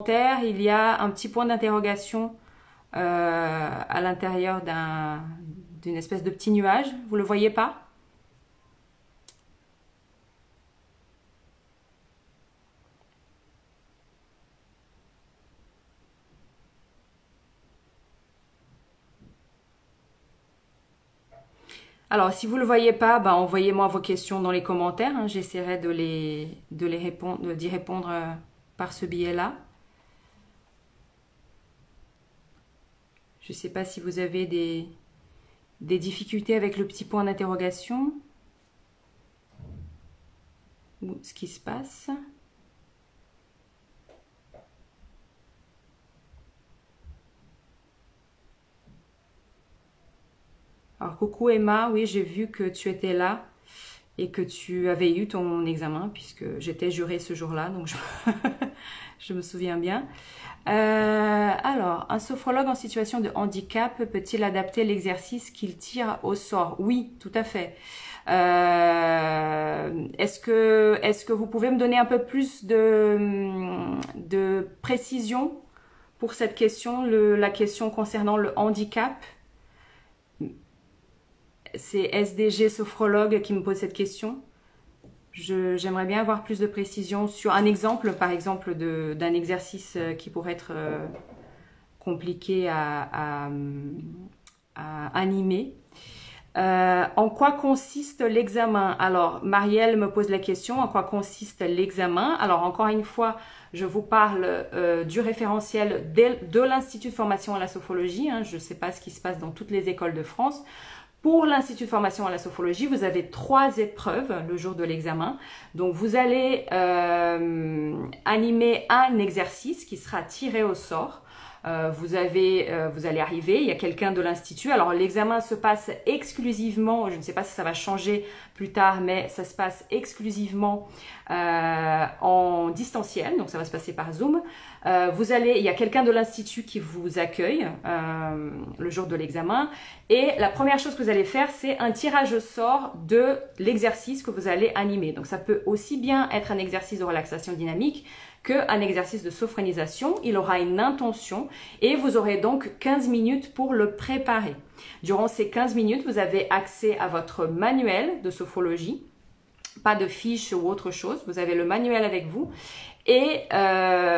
Il y a un petit point d'interrogation à l'intérieur d'une espèce de petit nuage. Vous le voyez pas? Alors, si vous le voyez pas, bah, envoyez-moi vos questions dans les commentaires, hein. J'essaierai d'y répondre par ce biais-là. Je ne sais pas si vous avez des difficultés avec le petit point d'interrogation ou ce qui se passe. Alors, coucou Emma, oui, j'ai vu que tu étais là et que tu avais eu ton examen puisque j'étais jurée ce jour-là, donc je me souviens bien. Alors, un sophrologue en situation de handicap peut-il adapter l'exercice qu'il tire au sort? Oui, tout à fait. Est-ce que vous pouvez me donner un peu plus de précision pour cette question, la question concernant le handicap? C'est SDG sophrologue qui me pose cette question. J'aimerais bien avoir plus de précision sur un exemple, par exemple, d'un exercice qui pourrait être compliqué à animer. En quoi consiste l'examen? Alors, Marielle me pose la question, en quoi consiste l'examen? Alors, encore une fois, je vous parle du référentiel de l'Institut de formation à la sophrologie. Hein. Je ne sais pas ce qui se passe dans toutes les écoles de France. Pour l'Institut de formation à la sophrologie, vous avez 3 épreuves le jour de l'examen. Donc, vous allez animer un exercice qui sera tiré au sort. Vous allez arriver, il y a quelqu'un de l'Institut. Alors, l'examen se passe exclusivement, je ne sais pas si ça va changer plus tard, mais ça se passe exclusivement en distanciel. Donc, ça va se passer par Zoom. Il y a quelqu'un de l'Institut qui vous accueille le jour de l'examen. Et la première chose que vous allez faire, c'est un tirage au sort de l'exercice que vous allez animer. Donc, ça peut aussi bien être un exercice de relaxation dynamique qu'un exercice de sophronisation. Il aura une intention et vous aurez donc 15 minutes pour le préparer. Durant ces 15 minutes, vous avez accès à votre manuel de sophrologie, pas de fiche ou autre chose. Vous avez le manuel avec vous et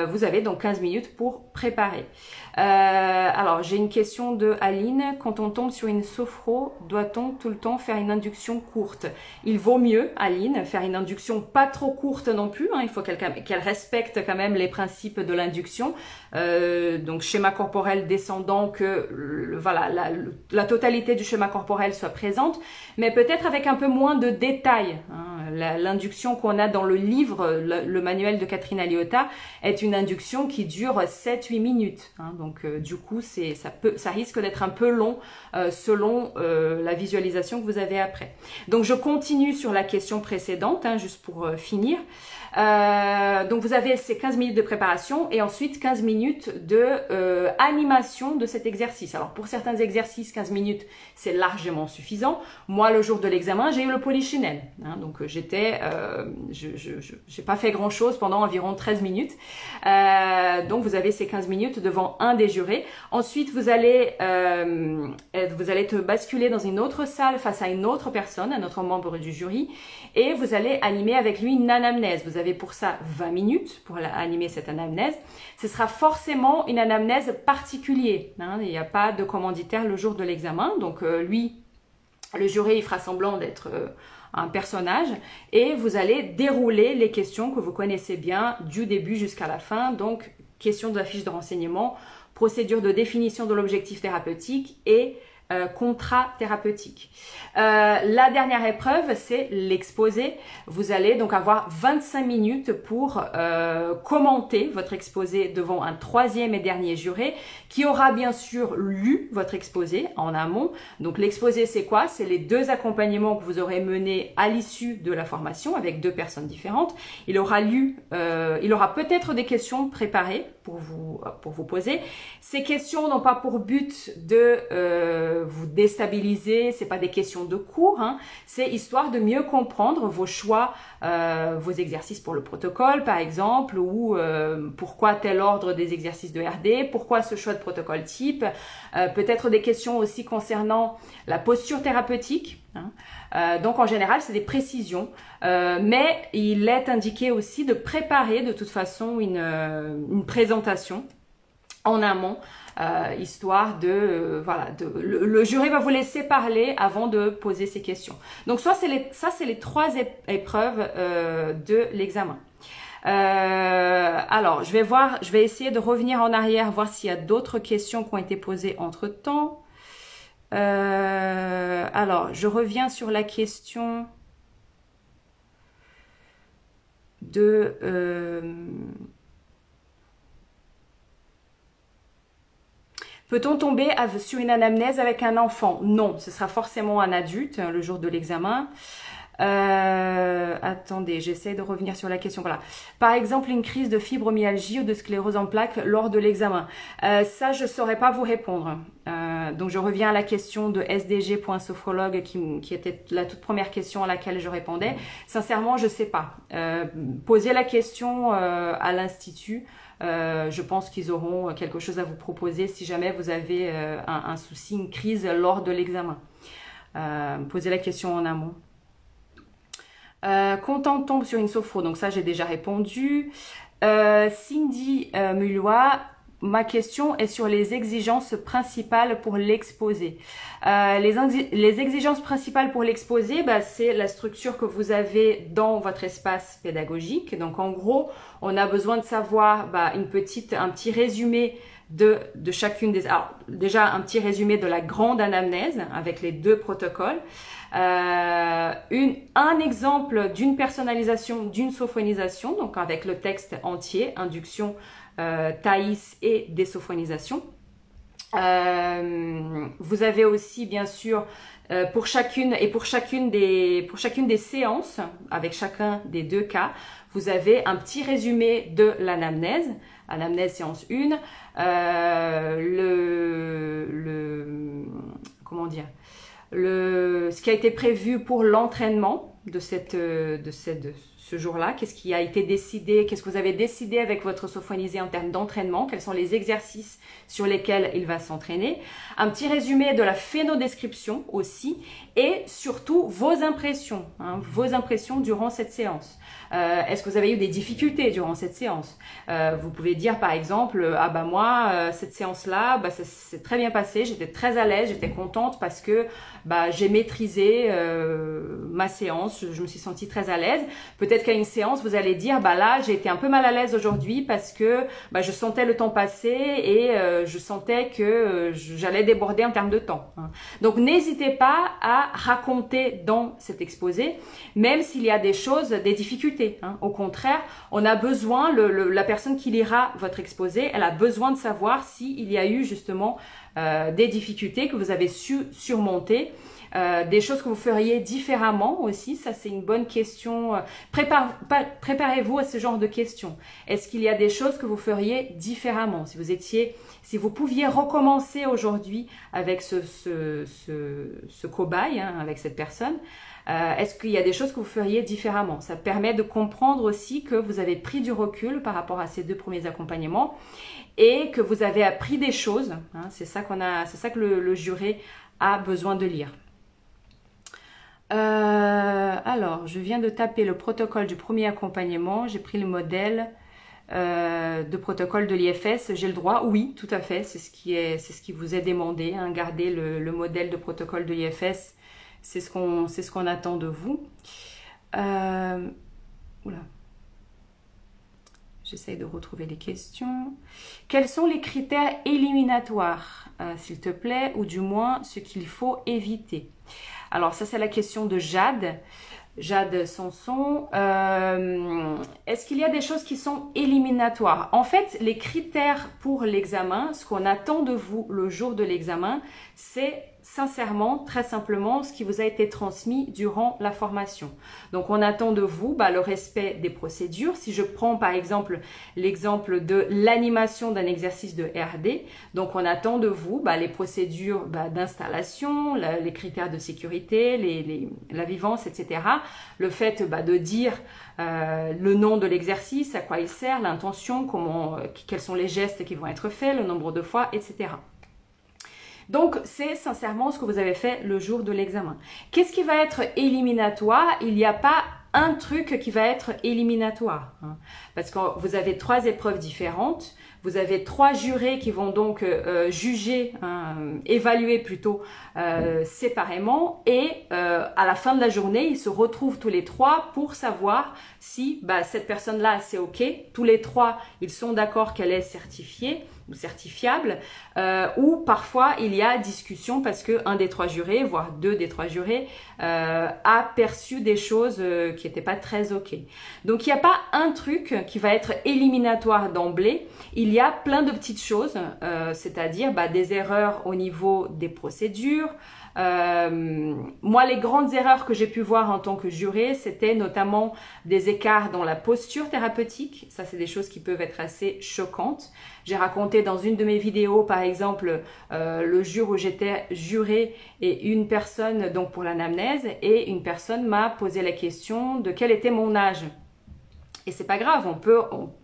vous avez donc 15 minutes pour préparer. Alors, j'ai une question de Aline. Quand on tombe sur une sophro, doit-on tout le temps faire une induction courte? Il vaut mieux, Aline, faire une induction pas trop courte non plus. Hein. Il faut qu'elle respecte quand même les principes de l'induction. Donc, schéma corporel descendant, que voilà, la totalité du schéma corporel soit présente, mais peut-être avec un peu moins de détails. Hein. L'induction qu'on a dans le livre, le manuel de Catherine Aliotta, est une induction qui dure 7-8 minutes. Hein. Donc, du coup, ça risque d'être un peu long selon la visualisation que vous avez après. Donc, je continue sur la question précédente, hein, juste pour finir. Donc, vous avez ces 15 minutes de préparation et ensuite 15 minutes de animation de cet exercice. Alors, pour certains exercices, 15 minutes, c'est largement suffisant. Moi, le jour de l'examen, j'ai eu le polichinelle. Hein, donc, j'ai pas fait grand-chose pendant environ 13 minutes. Donc, vous avez ces 15 minutes devant un des jurés. Ensuite, vous allez te basculer dans une autre salle face à une autre personne, un autre membre du jury, et vous allez animer avec lui une anamnèse. Vous avez pour ça 20 minutes pour animer cette anamnèse. Ce sera forcément une anamnèse particulière. Hein, il n'y a pas de commanditaire le jour de l'examen. Donc, lui, le jury, il fera semblant d'être un personnage et vous allez dérouler les questions que vous connaissez bien du début jusqu'à la fin. Donc, question de la fiche de renseignement, procédure de définition de l'objectif thérapeutique et contrat thérapeutique. La dernière épreuve, c'est l'exposé. Vous allez donc avoir 25 minutes pour commenter votre exposé devant un 3e et dernier juré qui aura bien sûr lu votre exposé en amont. Donc l'exposé, c'est quoi? C'est les 2 accompagnements que vous aurez menés à l'issue de la formation avec 2 personnes différentes. Il aura peut-être des questions préparées pour vous poser. Ces questions n'ont pas pour but de vous déstabiliser, c'est pas des questions de cours, hein, c'est histoire de mieux comprendre vos choix, vos exercices pour le protocole par exemple, ou pourquoi tel ordre des exercices de RD, pourquoi ce choix de protocole type, peut-être des questions aussi concernant la posture thérapeutique, hein. Donc en général c'est des précisions, mais il est indiqué aussi de préparer de toute façon une présentation en amont, histoire de voilà, le jury va vous laisser parler avant de poser ses questions. Donc ça c'est les trois épreuves de l'examen. Alors je vais essayer de revenir en arrière, voir s'il y a d'autres questions qui ont été posées entre temps. Alors je reviens sur la question de peut-on tomber sur une anamnèse avec un enfant? Non, ce sera forcément un adulte le jour de l'examen. Attendez, j'essaie de revenir sur la question. Voilà. Par exemple, une crise de fibromyalgie ou de sclérose en plaques lors de l'examen. Ça, je saurais pas vous répondre. Donc, je reviens à la question de sdg.sophrologue qui était la toute première question à laquelle je répondais. Sincèrement, je sais pas. Posez la question à l'institut. Je pense qu'ils auront quelque chose à vous proposer si jamais vous avez un souci, une crise lors de l'examen. Posez la question en amont. Quand on tombe sur une sophro, donc ça j'ai déjà répondu. Cindy Mullois, ma question est sur les exigences principales pour l'exposé. Les exigences principales pour l'exposé, c'est la structure que vous avez dans votre espace pédagogique. Donc en gros, on a besoin de savoir un petit résumé de chacune des... Alors déjà un petit résumé de la grande anamnèse avec les deux protocoles. Un exemple d'une personnalisation, d'une sophronisation, donc avec le texte entier, induction, Thaïs et désophonisation. Vous avez aussi bien sûr pour chacune des séances, avec chacun des deux cas, vous avez un petit résumé de l'anamnèse, anamnèse séance 1, comment dire, ce qui a été prévu pour l'entraînement de ce jour-là, qu'est-ce qui a été décidé, qu'est-ce que vous avez décidé avec votre sophronisé en termes d'entraînement, quels sont les exercices sur lesquels il va s'entraîner, un petit résumé de la phénodescription aussi, et surtout vos impressions durant cette séance. Est-ce que vous avez eu des difficultés durant cette séance? Vous pouvez dire par exemple, moi cette séance-là, ça s'est très bien passé, j'étais très à l'aise, j'étais contente parce que j'ai maîtrisé ma séance, je me suis sentie très à l'aise. Peut-être qu'à une séance, vous allez dire, là j'ai été un peu mal à l'aise aujourd'hui parce que je sentais le temps passer et je sentais que j'allais déborder en termes de temps. Donc n'hésitez pas à raconter dans cet exposé, même s'il y a des difficultés. Au contraire, on a besoin, la personne qui lira votre exposé, elle a besoin de savoir s'il y a eu justement des difficultés que vous avez su surmonter, des choses que vous feriez différemment aussi. Ça, c'est une bonne question. Préparez-vous à ce genre de questions. Est-ce qu'il y a des choses que vous feriez différemment? Si vous pouviez recommencer aujourd'hui avec ce cobaye, avec cette personne, est-ce qu'il y a des choses que vous feriez différemment? Ça permet de comprendre aussi que vous avez pris du recul par rapport à ces deux premiers accompagnements et que vous avez appris des choses. C'est ça que le jury a besoin de lire. Alors, je viens de taper le protocole du premier accompagnement. J'ai pris le modèle de protocole de l'IFS. J'ai le droit? Oui, tout à fait. C'est ce qui vous est demandé. Gardez le modèle de protocole de l'IFS. C'est ce qu'on attend de vous. Oula. J'essaye de retrouver les questions. Quels sont les critères éliminatoires, s'il te plaît, ou du moins ce qu'il faut éviter? Alors ça, c'est la question de Jade. Jade Sanson. Est-ce qu'il y a des choses qui sont éliminatoires? En fait, les critères pour l'examen, ce qu'on attend de vous le jour de l'examen, c'est sincèrement, très simplement, ce qui vous a été transmis durant la formation. Donc, on attend de vous le respect des procédures. Si je prends par exemple l'exemple de l'animation d'un exercice de RD, donc on attend de vous les procédures d'installation, les critères de sécurité, la vivance, etc. Le fait de dire le nom de l'exercice, à quoi il sert, l'intention, quels sont les gestes qui vont être faits, le nombre de fois, etc. Donc, c'est sincèrement ce que vous avez fait le jour de l'examen. Qu'est-ce qui va être éliminatoire? Il n'y a pas un truc qui va être éliminatoire, hein, parce que vous avez 3 épreuves différentes. Vous avez 3 jurés qui vont donc juger, évaluer plutôt séparément, et à la fin de la journée, ils se retrouvent tous les 3 pour savoir si cette personne-là, c'est OK. Tous les 3, ils sont d'accord qu'elle est certifiée ou certifiable, ou parfois il y a discussion parce que un des 3 jurés, voire 2 des 3 jurés, a perçu des choses qui n'étaient pas très OK. Donc il n'y a pas un truc qui va être éliminatoire d'emblée. Il y a plein de petites choses, c'est-à-dire des erreurs au niveau des procédures. Moi, les grandes erreurs que j'ai pu voir en tant que juré, c'était notamment des écarts dans la posture thérapeutique. Ça, c'est des choses qui peuvent être assez choquantes. J'ai raconté dans une de mes vidéos, par exemple, le jour où j'étais jurée et une personne, donc pour l'anamnèse, et une personne m'a posé la question de quel était mon âge. Et c'est pas grave,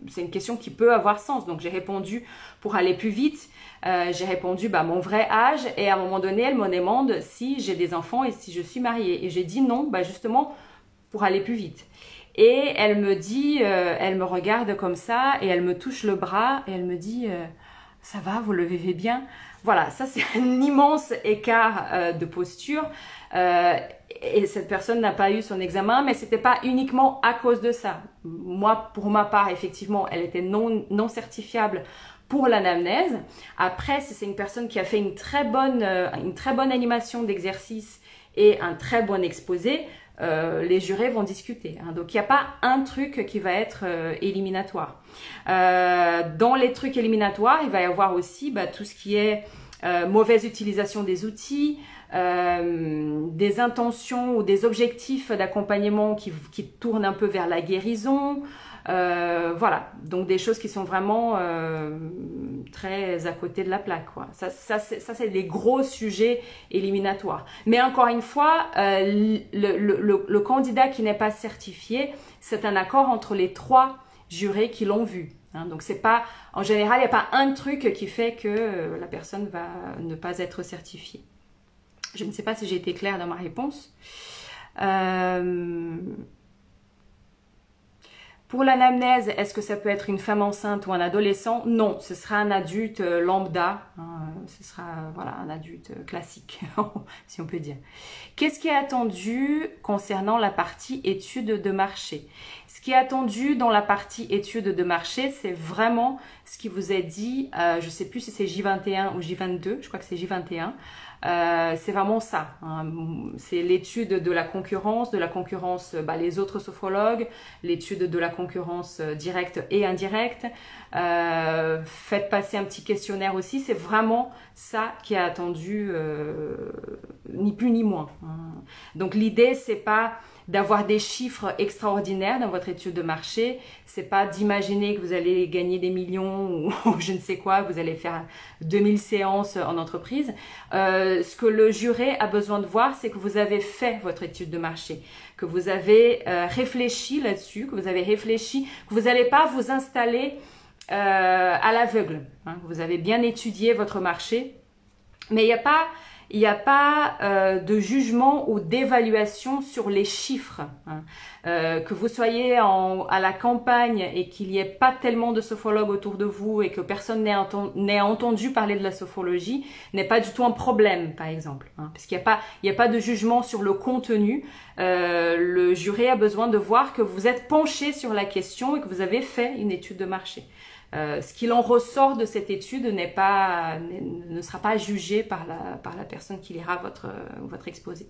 c'est une question qui peut avoir sens. Donc j'ai répondu pour aller plus vite. J'ai répondu mon vrai âge, et à un moment donné, elle me demande si j'ai des enfants et si je suis mariée. Et j'ai dit non, justement pour aller plus vite. Et elle me dit, elle me regarde comme ça et elle me touche le bras et elle me dit ça va, vous le vivez bien? Voilà, ça c'est un immense écart de posture. Et cette personne n'a pas eu son examen, mais c'était pas uniquement à cause de ça. Moi, pour ma part, effectivement, elle était non certifiable pour l'anamnèse. Après, si c'est une personne qui a fait une très bonne animation d'exercice et un très bon exposé, les jurés vont discuter. Hein. Donc, il n'y a pas un truc qui va être éliminatoire. Dans les trucs éliminatoires, il va y avoir aussi tout ce qui est mauvaise utilisation des outils, des intentions ou des objectifs d'accompagnement qui tournent un peu vers la guérison. Voilà, donc des choses qui sont vraiment très à côté de la plaque, quoi. Ça c'est des gros sujets éliminatoires. Mais encore une fois, le candidat qui n'est pas certifié, c'est un accord entre les 3 jurés qui l'ont vu. Hein, donc c'est pas, en général, il n'y a pas un truc qui fait que la personne va ne pas être certifiée. Je ne sais pas si j'ai été claire dans ma réponse. Pour l'anamnèse, est-ce que ça peut être une femme enceinte ou un adolescent? Non, ce sera un adulte lambda, hein, ce sera un adulte classique, si on peut dire. Qu'est-ce qui est attendu concernant la partie études de marché? Ce qui est attendu dans la partie études de marché, c'est vraiment ce qui vous est dit, je ne sais plus si c'est J21 ou J22, je crois que c'est J21. C'est vraiment ça, hein. C'est l'étude de la concurrence, les autres sophrologues, l'étude de la concurrence directe et indirecte. Faites passer un petit questionnaire aussi, c'est vraiment ça qui est attendu, ni plus ni moins, hein. Donc l'idée, c'est pas d'avoir des chiffres extraordinaires dans votre étude de marché, c'est pas d'imaginer que vous allez gagner des millions ou je ne sais quoi, vous allez faire 2000 séances en entreprise. Ce que le juré a besoin de voir, c'est que vous avez fait votre étude de marché, que vous avez réfléchi là-dessus, que vous avez réfléchi, que vous n'allez pas vous installer à l'aveugle, hein, que vous avez bien étudié votre marché, mais il n'y a pas de jugement ou d'évaluation sur les chiffres, hein. Que vous soyez à la campagne et qu'il n'y ait pas tellement de sophrologues autour de vous et que personne n'ait entendu parler de la sophrologie n'est pas du tout un problème, par exemple, hein, parce qu'il n'y a pas de jugement sur le contenu. Le jury a besoin de voir que vous êtes penché sur la question et que vous avez fait une étude de marché. Ce qu'il en ressort de cette étude ne sera pas jugé par la personne qui lira votre exposé.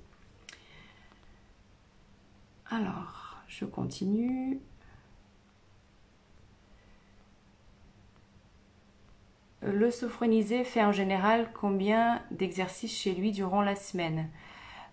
Alors, je continue. Le sophronisé fait en général combien d'exercices chez lui durant la semaine?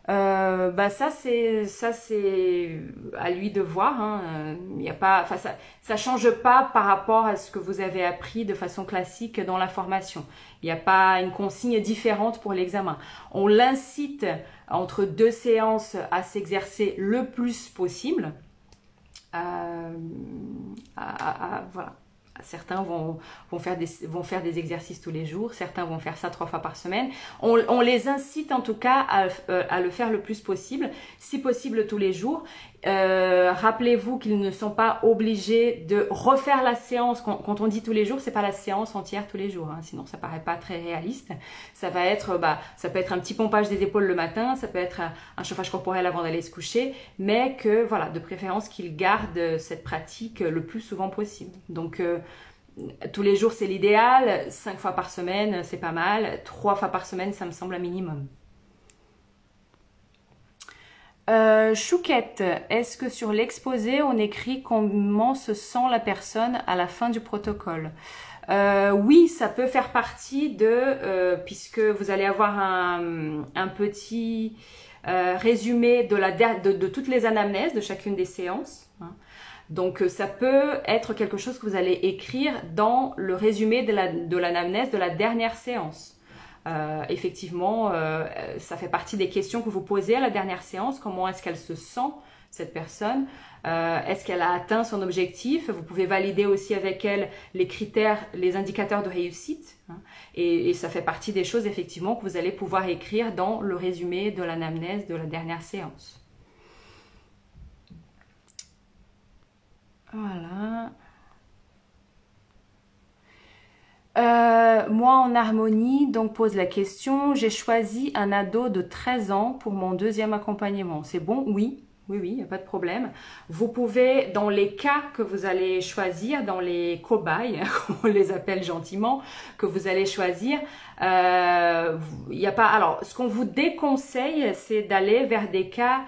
Ça c'est à lui de voir. Hein. Y a pas, enfin ça change pas par rapport à ce que vous avez appris de façon classique dans la formation. Il n'y a pas une consigne différente pour l'examen. On l'incite entre 2 séances à s'exercer le plus possible. Voilà. Certains vont faire des exercices tous les jours, certains vont faire ça 3 fois par semaine. On les incite en tout cas à le faire le plus possible, si possible tous les jours. Rappelez-vous qu'ils ne sont pas obligés de refaire la séance. Quand on dit tous les jours, c'est pas la séance entière tous les jours, hein, sinon ça paraît pas très réaliste. Ça va être, ça peut être un petit pompage des épaules le matin, ça peut être un chauffage corporel avant d'aller se coucher, mais que voilà, de préférence qu'ils gardent cette pratique le plus souvent possible. Donc tous les jours c'est l'idéal, 5 fois par semaine c'est pas mal, 3 fois par semaine ça me semble un minimum. Chouquette, est-ce que sur l'exposé, on écrit comment se sent la personne à la fin du protocole? Oui, ça peut faire partie puisque vous allez avoir un petit résumé de toutes les anamnèses de chacune des séances. Hein. Donc, ça peut être quelque chose que vous allez écrire dans le résumé de l'anamnèse de la dernière séance. Effectivement, ça fait partie des questions que vous posez à la dernière séance. Comment est-ce qu'elle se sent, cette personne? Est-ce qu'elle a atteint son objectif? Vous pouvez valider aussi avec elle les critères, les indicateurs de réussite. Hein, et ça fait partie des choses, effectivement, que vous allez pouvoir écrire dans le résumé de l'anamnèse de la dernière séance. Voilà. Moi en harmonie, donc pose la question, j'ai choisi un ado de 13 ans pour mon 2e accompagnement. C'est bon? Oui, il n'y a pas de problème. Vous pouvez, dans les cas que vous allez choisir, dans les cobayes, on les appelle gentiment, que vous allez choisir, il n'y a pas... Alors, ce qu'on vous déconseille, c'est d'aller vers des cas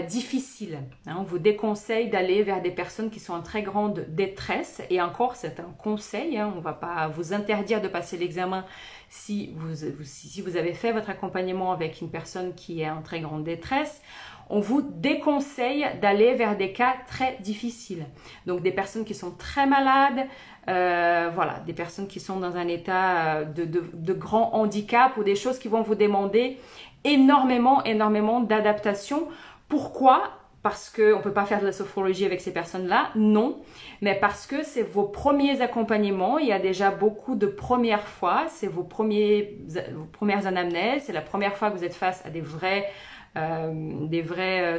difficile. Hein. On vous déconseille d'aller vers des personnes qui sont en très grande détresse. Et encore, c'est un conseil. Hein. On ne va pas vous interdire de passer l'examen si vous avez fait votre accompagnement avec une personne qui est en très grande détresse. On vous déconseille d'aller vers des cas très difficiles. Donc, des personnes qui sont très malades, voilà, des personnes qui sont dans un état de grand handicap ou des choses qui vont vous demander énormément d'adaptation. Pourquoi? Parce qu'on ne peut pas faire de la sophrologie avec ces personnes-là? Non, mais parce que c'est vos premiers accompagnements, il y a déjà beaucoup de premières fois, c'est vos premières anamnèses, c'est la première fois que vous êtes face à des vrais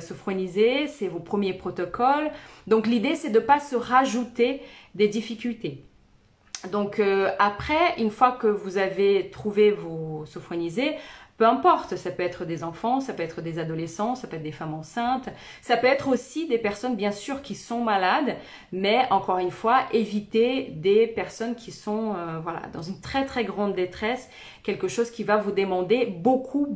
sophronisés, c'est vos premiers protocoles. Donc l'idée, c'est de ne pas se rajouter des difficultés. Donc après, une fois que vous avez trouvé vos sophronisés, peu importe, ça peut être des enfants, ça peut être des adolescents, ça peut être des femmes enceintes, ça peut être aussi des personnes bien sûr qui sont malades, mais encore une fois, évitez des personnes qui sont voilà, dans une très très grande détresse, quelque chose qui va vous demander beaucoup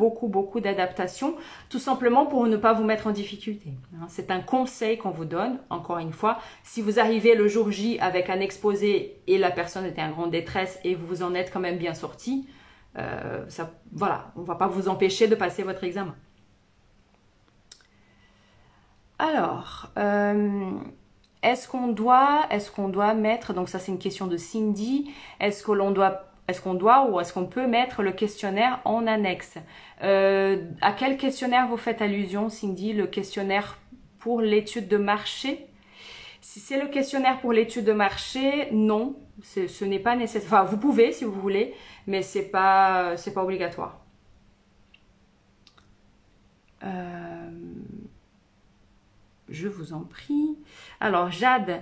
d'adaptation, tout simplement pour ne pas vous mettre en difficulté. C'est un conseil qu'on vous donne, encore une fois, si vous arrivez le jour J avec un exposé et la personne était en grande détresse et vous en êtes quand même bien sorti, voilà, on ne va pas vous empêcher de passer votre examen. Alors, est-ce qu'on doit mettre, donc ça c'est une question de Cindy, est-ce qu'on doit ou est-ce qu'on peut mettre le questionnaire en annexe? À quel questionnaire vous faites allusion, Cindy? Le questionnaire pour l'étude de marché? Si c'est le questionnaire pour l'étude de marché, non, ce n'est pas nécessaire. Enfin, vous pouvez si vous voulez, mais c'est pas obligatoire. Je vous en prie. Alors, Jade,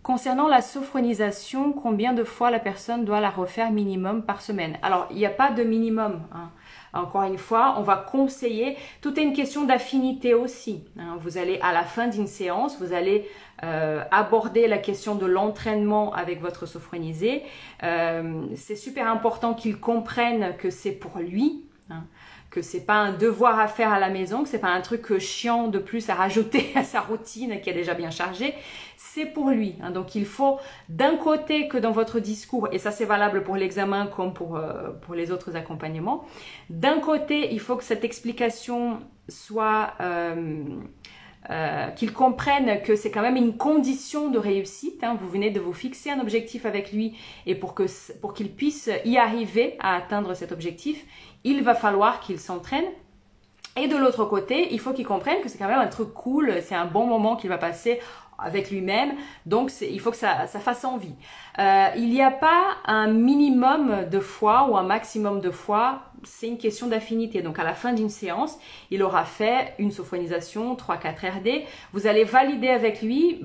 concernant la sophronisation, combien de fois la personne doit la refaire minimum par semaine? Alors, il n'y a pas de minimum, hein. Encore une fois, on va conseiller, tout est une question d'affinité aussi. Hein. Vous allez, à la fin d'une séance, vous allez aborder la question de l'entraînement avec votre sophronisé. C'est super important qu'il comprenne que c'est pour lui, hein, que c'est pas un devoir à faire à la maison, que c'est pas un truc chiant de plus à rajouter à sa routine qui est déjà bien chargée, c'est pour lui. Hein. Donc il faut d'un côté que dans votre discours, et ça c'est valable pour l'examen comme pour les autres accompagnements, d'un côté il faut que cette explication soit qu'il comprenne que c'est quand même une condition de réussite. Hein. Vous venez de vous fixer un objectif avec lui et pour qu'il puisse y arriver à atteindre cet objectif, il va falloir qu'il s'entraîne. Et de l'autre côté, il faut qu'il comprenne que c'est quand même un truc cool, c'est un bon moment qu'il va passer avec lui-même, donc il faut que ça fasse envie. Il n'y a pas un minimum de fois ou un maximum de fois, c'est une question d'affinité. Donc à la fin d'une séance, il aura fait une sophonisation, 3-4 RD, vous allez valider avec lui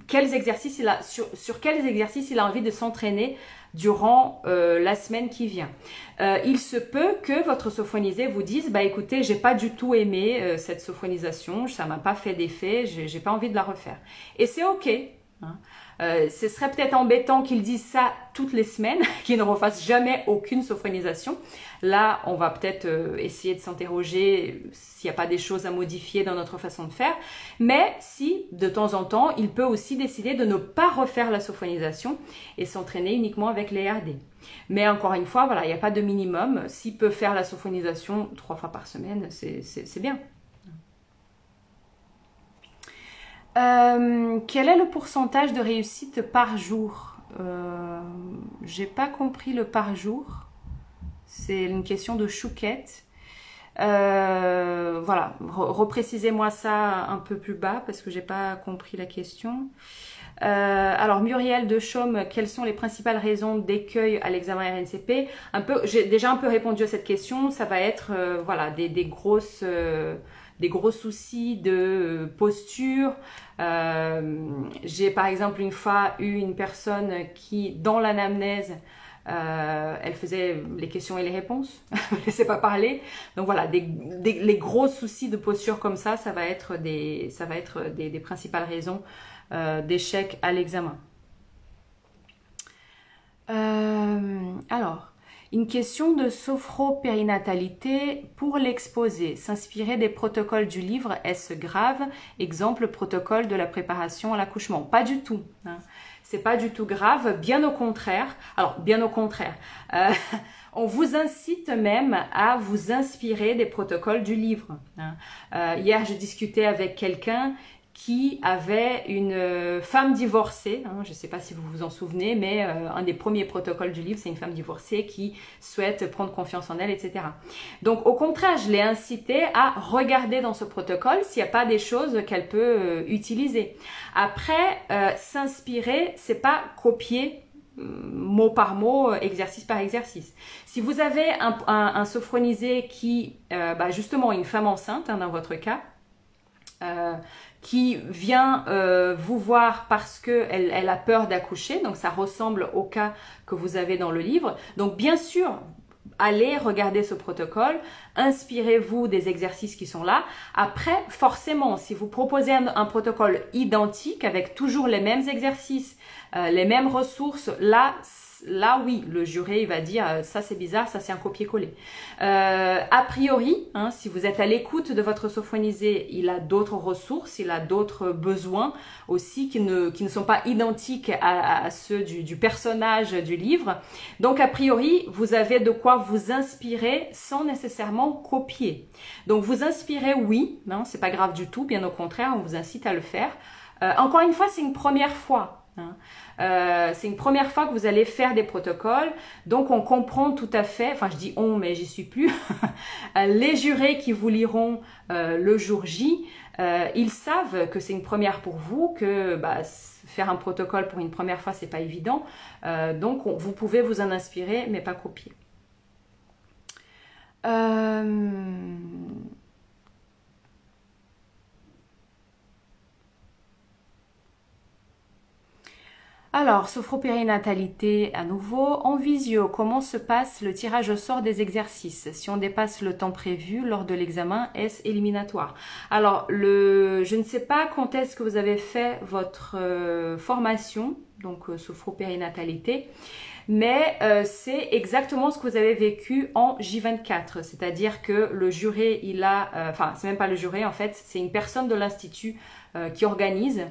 quels exercices sur quels exercices il a envie de s'entraîner durant la semaine qui vient. Il se peut que votre sophonisé vous dise écoutez, j'ai pas du tout aimé cette sophonisation, ça m'a pas fait d'effet, j'ai pas envie de la refaire. Et c'est ok. Hein. Ce serait peut-être embêtant qu'il dise ça toutes les semaines, qu'il ne refasse jamais aucune sophonisation. Là, on va peut-être essayer de s'interroger s'il n'y a pas des choses à modifier dans notre façon de faire. Mais si, de temps en temps, il peut aussi décider de ne pas refaire la sophonisation et s'entraîner uniquement avec les RD. Mais encore une fois, voilà, il n'y a pas de minimum. S'il peut faire la sophonisation 3 fois par semaine, c'est bien. Quel est le pourcentage de réussite par jour? J'ai pas compris le par jour. C'est une question de chouquette. Voilà, reprécisez-moi ça un peu plus bas parce que j'ai pas compris la question. Alors Muriel de Chaume, quelles sont les principales raisons d'écueil à l'examen RNCP? J'ai déjà un peu répondu à cette question. Ça va être voilà des gros soucis de posture. J'ai par exemple une fois eu une personne qui, dans l'anamnèse, elle faisait les questions et les réponses, elle ne laissait pas parler. Donc voilà, les gros soucis de posture comme ça va être des principales raisons d'échec à l'examen. Alors, une question de sophropérinatalité pour l'exposé. S'inspirer des protocoles du livre, est-ce grave? Exemple, protocole de la préparation à l'accouchement. Pas du tout. Hein. C'est pas du tout grave, bien au contraire. Alors, bien au contraire. On vous incite même à vous inspirer des protocoles du livre. Hein. Hier, je discutais avec quelqu'un qui avait une femme divorcée, hein, je ne sais pas si vous vous en souvenez, mais un des premiers protocoles du livre, c'est une femme divorcée qui souhaite prendre confiance en elle, etc. Donc au contraire, je l'ai incitée à regarder dans ce protocole s'il n'y a pas des choses qu'elle peut utiliser. Après, s'inspirer, c'est pas copier mot par mot, exercice par exercice. Si vous avez un sophronisé qui, justement, une femme enceinte, hein, dans votre cas, qui vient vous voir parce qu'elle a peur d'accoucher, donc ça ressemble au cas que vous avez dans le livre. Donc bien sûr, allez regarder ce protocole, inspirez-vous des exercices qui sont là. Après, forcément, si vous proposez un protocole identique avec toujours les mêmes exercices, les mêmes ressources, là oui, le jury va dire ça c'est bizarre, ça c'est un copier-coller. A priori, hein, si vous êtes à l'écoute de votre sophronisé, il a d'autres ressources, il a d'autres besoins aussi qui ne sont pas identiques à ceux du personnage du livre. Donc a priori, vous avez de quoi vous inspirer sans nécessairement copier. Donc vous inspirez, oui, non, c'est pas grave du tout, bien au contraire, on vous incite à le faire. Encore une fois, c'est une première fois. C'est une première fois que vous allez faire des protocoles, donc on comprend tout à fait, enfin je dis on mais j'y suis plus, les jurés qui vous liront le jour J, ils savent que c'est une première pour vous, que faire un protocole pour une première fois c'est pas évident, donc vous pouvez vous en inspirer mais pas copier. Alors, sophropérinatalité à nouveau. En visio, comment se passe le tirage au sort des exercices? Si on dépasse le temps prévu lors de l'examen, est-ce éliminatoire? Alors, je ne sais pas quand est-ce que vous avez fait votre formation, donc sophropérinatalité. mais c'est exactement ce que vous avez vécu en J24, c'est-à-dire que le juré, il a, enfin c'est même pas le juré en fait, c'est une personne de l'institut qui organise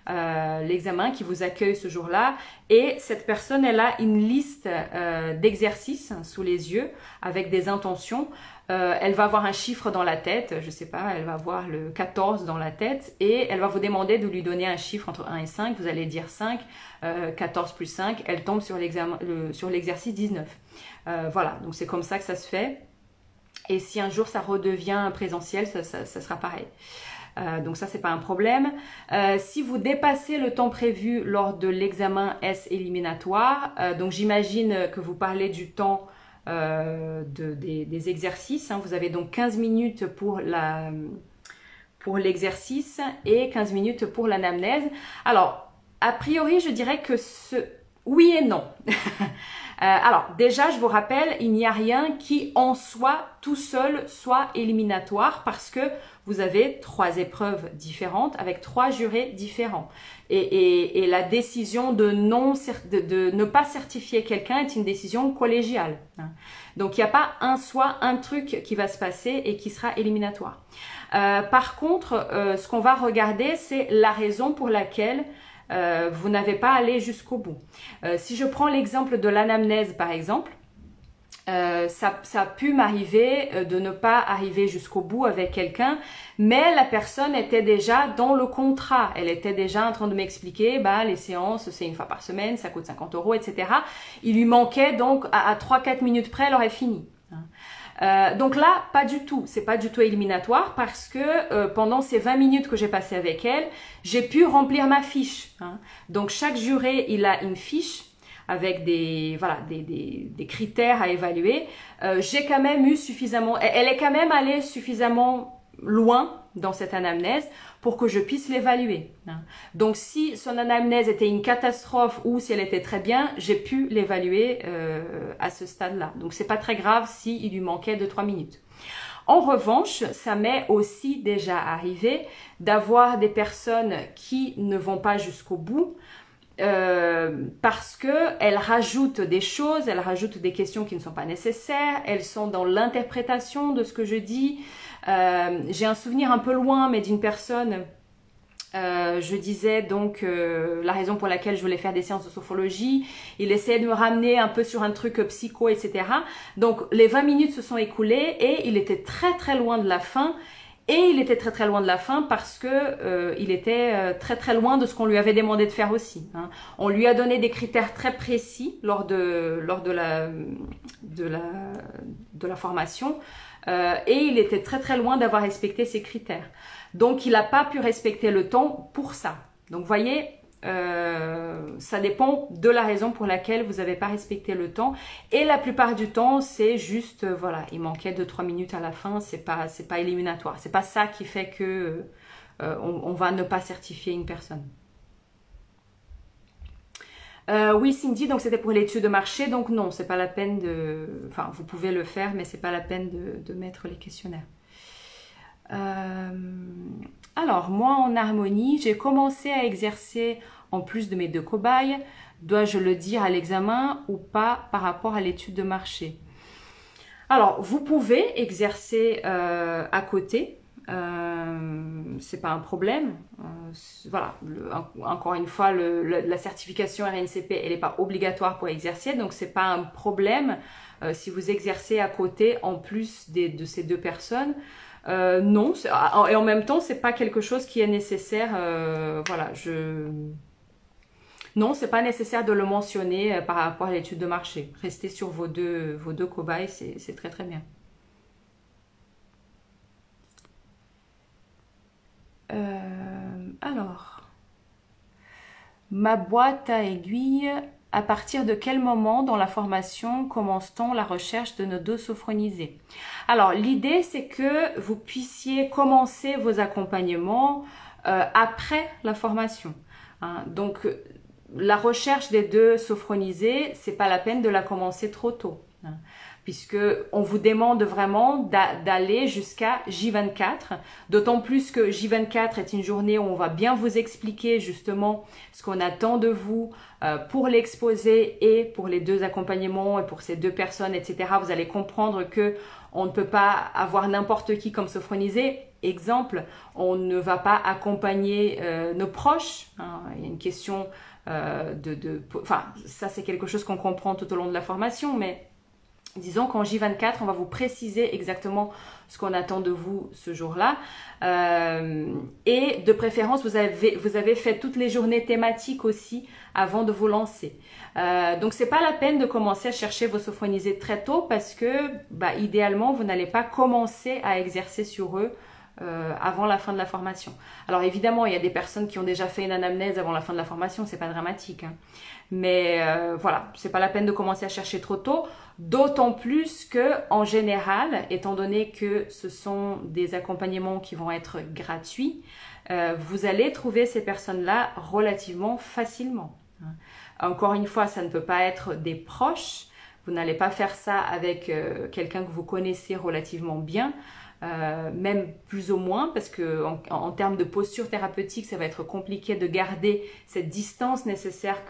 l'examen, qui vous accueille ce jour-là, et cette personne, elle a une liste d'exercices sous les yeux avec des intentions. Elle va avoir un chiffre dans la tête, je sais pas, elle va avoir le 14 dans la tête et elle va vous demander de lui donner un chiffre entre 1 et 5, vous allez dire 5, 14 plus 5, elle tombe sur l'exercice 19. Voilà, donc c'est comme ça que ça se fait. Et si un jour ça redevient présentiel, ça sera pareil. Donc ça, c'est pas un problème. Si vous dépassez le temps prévu lors de l'examen S éliminatoire, donc j'imagine que vous parlez du temps des exercices. Hein. Vous avez donc 15 minutes pour l'exercice et 15 minutes pour l'anamnèse. Alors, a priori, je dirais que oui et non. Alors, déjà, je vous rappelle, il n'y a rien qui, en soi, tout seul, soit éliminatoire parce que vous avez 3 épreuves différentes avec 3 jurés différents. Et la décision de ne pas certifier quelqu'un est une décision collégiale. Donc, il n'y a pas un truc qui va se passer et qui sera éliminatoire. Par contre, ce qu'on va regarder, c'est la raison pour laquelle vous n'avez pas allé jusqu'au bout. Si je prends l'exemple de l'anamnèse par exemple, ça a pu m'arriver de ne pas arriver jusqu'au bout avec quelqu'un, mais la personne était déjà dans le contrat. Elle était déjà en train de m'expliquer, bah, les séances, c'est 1 fois par semaine, ça coûte 50 €, etc. Il lui manquait donc, à 3-4 minutes près, elle aurait fini. Donc là, pas du tout, c'est pas du tout éliminatoire parce que pendant ces 20 minutes que j'ai passées avec elle, j'ai pu remplir ma fiche. Donc chaque juré, il a une fiche avec des critères à évaluer. J'ai quand même eu suffisamment, elle est quand même allée suffisamment loin dans cette anamnèse pour que je puisse l'évaluer. Donc si son anamnèse était une catastrophe ou si elle était très bien, j'ai pu l'évaluer à ce stade-là. Donc c'est pas très grave s'il lui manquait 2-3 minutes. En revanche, ça m'est aussi déjà arrivé d'avoir des personnes qui ne vont pas jusqu'au bout parce que elles rajoutent des choses, elles rajoutent des questions qui ne sont pas nécessaires, elles sont dans l'interprétation de ce que je dis. J'ai un souvenir un peu loin, mais d'une personne, je disais donc la raison pour laquelle je voulais faire des séances de sophrologie. Il essayait de me ramener un peu sur un truc psycho, etc. Donc les 20 minutes se sont écoulées et il était très très loin de la fin. Et il était très très loin de la fin parce que il était très très loin de ce qu'on lui avait demandé de faire aussi. On lui a donné des critères très précis lors de la formation et il était très très loin d'avoir respecté ces critères. Donc il n'a pas pu respecter le temps pour ça. Donc vous voyez, ça dépend de la raison pour laquelle vous n'avez pas respecté le temps et la plupart du temps c'est juste voilà, il manquait 2-3 minutes à la fin, c'est pas éliminatoire, c'est pas ça qui fait que on va ne pas certifier une personne. Oui Cindy, donc c'était pour l'étude de marché, donc non, c'est pas la peine de, enfin vous pouvez le faire mais c'est pas la peine de mettre les questionnaires. Alors, moi en harmonie, j'ai commencé à exercer en plus de mes 2 cobayes. Dois-je le dire à l'examen ou pas par rapport à l'étude de marché? Alors, vous pouvez exercer à côté, c'est pas un problème. Voilà, encore une fois, la certification RNCP, elle n'est pas obligatoire pour exercer, donc c'est pas un problème si vous exercez à côté en plus de ces 2 personnes. Non, et en même temps, c'est pas quelque chose qui est nécessaire. Voilà, non, c'est pas nécessaire de le mentionner par rapport à l'étude de marché. Restez sur vos deux cobayes, c'est très très bien. Alors, ma boîte à aiguilles. À partir de quel moment dans la formation commence-t-on la recherche de nos 2 sophronisés? Alors, l'idée, c'est que vous puissiez commencer vos accompagnements après la formation. Donc, la recherche des 2 sophronisés, c'est pas la peine de la commencer trop tôt. hein, puisque on vous demande vraiment d'aller jusqu'à J24, d'autant plus que J24 est une journée où on va bien vous expliquer justement ce qu'on attend de vous pour l'exposé et pour les 2 accompagnements et pour ces 2 personnes, etc. Vous allez comprendre que on ne peut pas avoir n'importe qui comme sophronisé. Exemple, on ne va pas accompagner nos proches, hein. Il y a une question enfin, ça c'est quelque chose qu'on comprend tout au long de la formation, mais disons qu'en J24, on va vous préciser exactement ce qu'on attend de vous ce jour-là. Et de préférence, vous avez fait toutes les journées thématiques aussi avant de vous lancer. Donc, c'est pas la peine de commencer à chercher vos sophronisés très tôt parce que, idéalement, vous n'allez pas commencer à exercer sur eux avant la fin de la formation. Alors évidemment, il y a des personnes qui ont déjà fait une anamnèse avant la fin de la formation, c'est pas dramatique, hein. Mais voilà, c'est pas la peine de commencer à chercher trop tôt, d'autant plus que en général, étant donné que ce sont des accompagnements qui vont être gratuits, vous allez trouver ces personnes-là relativement facilement, hein. Encore une fois, ça ne peut pas être des proches, vous n'allez pas faire ça avec quelqu'un que vous connaissez relativement bien. Même plus ou moins, parce que en termes de posture thérapeutique, ça va être compliqué de garder cette distance nécessaire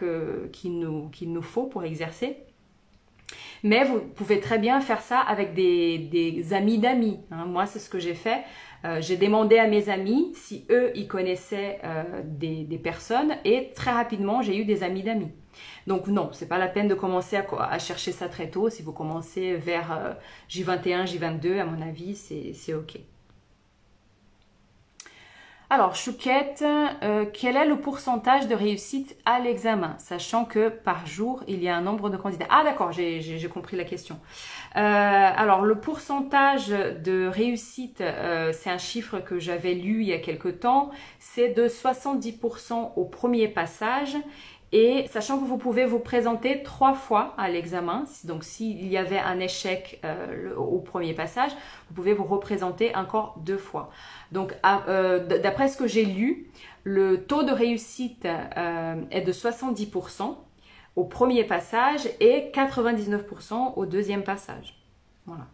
qu'il nous faut pour exercer. Mais vous pouvez très bien faire ça avec des amis d'amis, hein. Moi, c'est ce que j'ai fait. J'ai demandé à mes amis si eux, ils connaissaient des personnes et très rapidement, j'ai eu des amis d'amis. Donc non, c'est pas la peine de commencer à chercher ça très tôt. Si vous commencez vers J21, J22, à mon avis, c'est OK. Alors, Chouquette, quel est le pourcentage de réussite à l'examen, sachant que par jour, il y a un nombre de candidats? Ah d'accord, j'ai compris la question. Alors, le pourcentage de réussite, c'est un chiffre que j'avais lu il y a quelque temps, c'est de 70% au premier passage. Et sachant que vous pouvez vous présenter 3 fois à l'examen, donc s'il y avait un échec au premier passage, vous pouvez vous représenter encore 2 fois. Donc d'après ce que j'ai lu, le taux de réussite est de 70% au premier passage et 99% au deuxième passage. Voilà.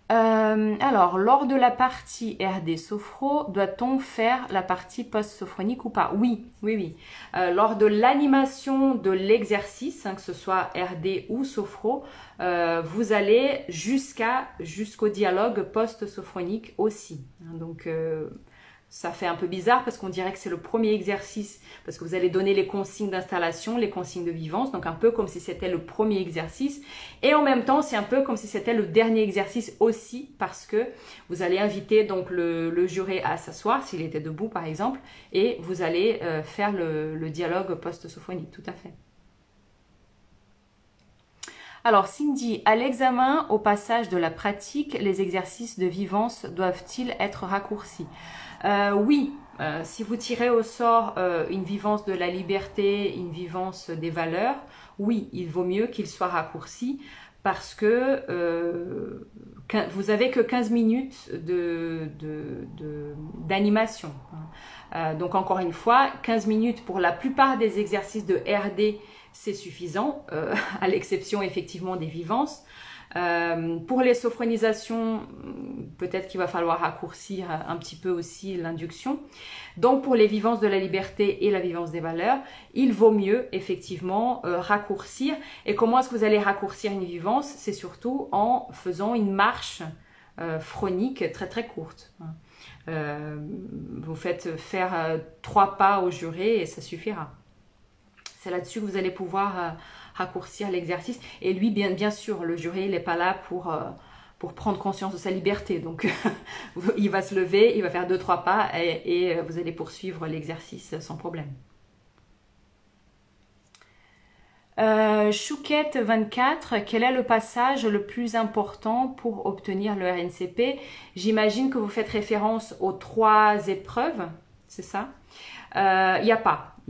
Alors, lors de la partie RD Sophro, doit-on faire la partie post-sophronique ou pas? Oui. Lors de l'animation de l'exercice, hein, que ce soit RD ou Sophro, vous allez jusqu'au dialogue post-sophronique aussi. Donc, ça fait un peu bizarre parce qu'on dirait que c'est le premier exercice, parce que vous allez donner les consignes d'installation, les consignes de vivance, donc un peu comme si c'était le premier exercice. Et en même temps, c'est un peu comme si c'était le dernier exercice aussi, parce que vous allez inviter donc le juré à s'asseoir, s'il était debout par exemple, et vous allez faire le dialogue post-sophronique, tout à fait. Alors Cindy, à l'examen, au passage de la pratique, les exercices de vivance doivent-ils être raccourcis? Oui, si vous tirez au sort une vivance de la liberté, une vivance des valeurs, oui, il vaut mieux qu'il soit raccourci parce que vous avez que 15 minutes d'animation. Donc encore une fois, 15 minutes pour la plupart des exercices de RD, c'est suffisant, à l'exception effectivement des vivances. Pour les sophronisations, peut-être qu'il va falloir raccourcir un petit peu aussi l'induction. Donc pour les vivances de la liberté et la vivance des valeurs, il vaut mieux effectivement raccourcir. Et comment est-ce que vous allez raccourcir une vivance? C'est surtout en faisant une marche phronique très très courte. Vous faites faire 3 pas au juré et ça suffira. C'est là-dessus que vous allez pouvoir raccourcir l'exercice. Et lui, bien sûr, le juré, il n'est pas là pour prendre conscience de sa liberté. Donc, il va se lever, il va faire 2-3 pas et vous allez poursuivre l'exercice sans problème. Chouquette 24, quel est le passage le plus important pour obtenir le RNCP? J'imagine que vous faites référence aux 3 épreuves, c'est ça? Il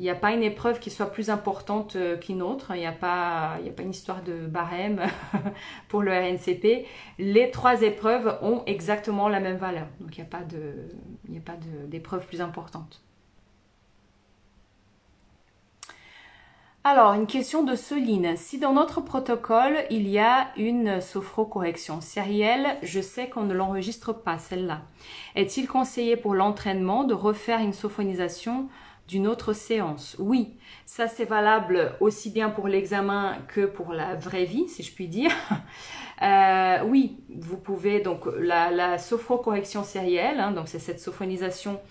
n'y a pas une épreuve qui soit plus importante qu'une autre. Il n'y a pas une histoire de barème pour le RNCP. Les 3 épreuves ont exactement la même valeur. Donc, il n'y a pas d'épreuve plus importante. Alors, une question de Soline. Si dans notre protocole, il y a une sophrocorrection sérielle, je sais qu'on ne l'enregistre pas, celle-là. Est-il conseillé pour l'entraînement de refaire une sophonisation d'une autre séance? Oui, ça c'est valable aussi bien pour l'examen que pour la vraie vie, si je puis dire. Oui, vous pouvez, donc la sophrocorrection sérielle, hein, donc c'est cette sophonisation